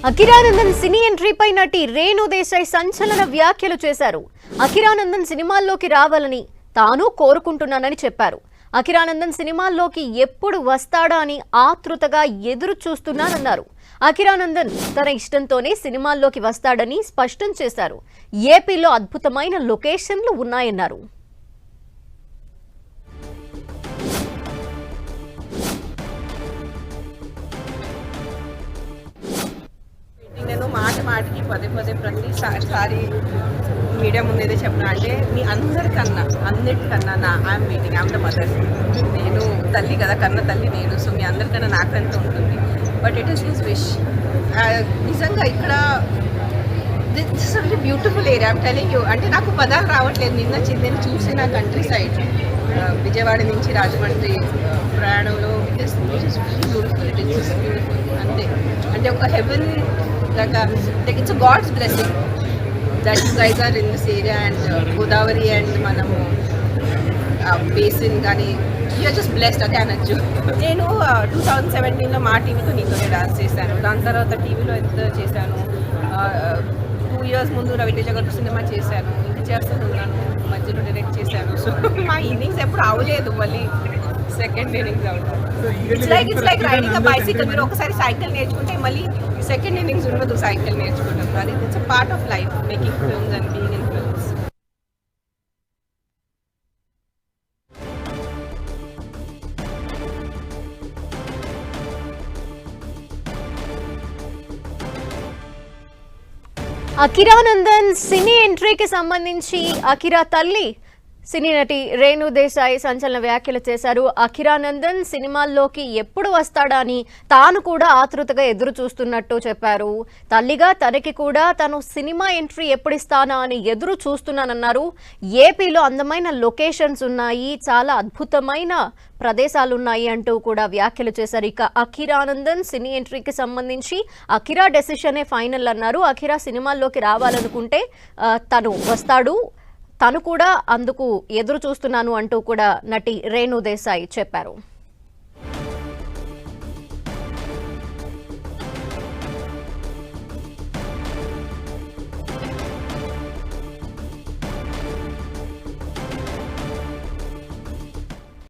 అఖిరానందన్ సినీ ఎంట్రీపై నటి రేణు దేశాయ్ సంచలన వ్యాఖ్యలు చేశారు. అఖిరానందన్ సినిమాల్లోకి రావాలని తాను కోరుకుంటున్నానని చెప్పారు. అఖిరానందన్ సినిమాల్లోకి ఎప్పుడు వస్తాడా అని ఆతృతగా ఎదురు చూస్తున్నానన్నారు. అఖిరానందన్ తన ఇష్టంతోనే సినిమాల్లోకి వస్తాడని స్పష్టం చేశారు. ఏపీలో అద్భుతమైన లొకేషన్లు ఉన్నాయన్నారు. నేను మాటికి పదే ప్రతిసారి మీడియా ముందేదే చెప్పిన అంటే మీ అన్నిటికన్నా I'm waiting, I'm the mother. నేను తల్లి కదా, కన్న తల్లి నేను. సో మీ అందరికన్నా నాకంత ఉంటుంది. But it is his wish. నిజంగా ఇక్కడ this is very beautiful area. I'm telling you. అంటే నాకు పదాలు రావట్లేదు. నేను చూసిన కంట్రీ సైడ్ విజయవాడ నుంచి రాజమండ్రి ప్రయాణంలో it is very beautiful. It is beautiful అంతే. అంటే ఒక haven like it's a God's blessing that you guys are in this area and Godavari and manamu basin gaani you are just blessed ante anaju. నేను 2017 లో మా టీవీతో నీతోనే dance చేశాను. దాని తర్వాత టీవీలో ఎంత చేశాను. 2 years ముందు రవితేజ గారి సినిమా చేశాను. ఇంకా చేస్తున్నాను. మధ్యలో డైరెక్ట్ చేశాను. సో మా ఇన్నింగ్స్ ఎప్పుడు అవలేదు. మళ్ళీ సెకండ్ ఇన్నింగ్స్ అవుతుంది. It's like riding a bicycle. మీరు ఒకసారి సైకిల్ నేర్చుకుంటే మళ్ళీ సెకండ్ ఇన్నింగ్స్ ఉండదు సైకిల్ నేర్చుకుంటాం. అది it's a part of life, making films and being in films. Akiranandan సినీ ఎంట్రీకి సంబంధించి అఖిరా తల్లి సినీ నటి రేణు దేశాయ్ సంచలన వ్యాఖ్యలు చేశారు. అఖిరానందన్ సినిమాల్లోకి ఎప్పుడు వస్తాడా అని తాను కూడా ఆతృతగా ఎదురు చూస్తున్నట్టు చెప్పారు. తల్లిగా తనకి కూడా తను సినిమా ఎంట్రీ ఎప్పుడు ఇస్తానా అని ఎదురు చూస్తున్నానన్నారు. ఏపీలో అందమైన లొకేషన్స్ ఉన్నాయి, చాలా అద్భుతమైన ప్రదేశాలు ఉన్నాయి అంటూ కూడా వ్యాఖ్యలు చేశారు. ఇక అఖిరానందన్ సినీ ఎంట్రీకి సంబంధించి అఖిరా డెసిషనే ఫైనల్ అన్నారు. అఖిరా సినిమాల్లోకి రావాలనుకుంటే తను వస్తాడు, తను కూడా అందుకు ఎదురు చూస్తున్నాను అంటూ కూడా నటి రేణు దేశాయ్ చెప్పారు.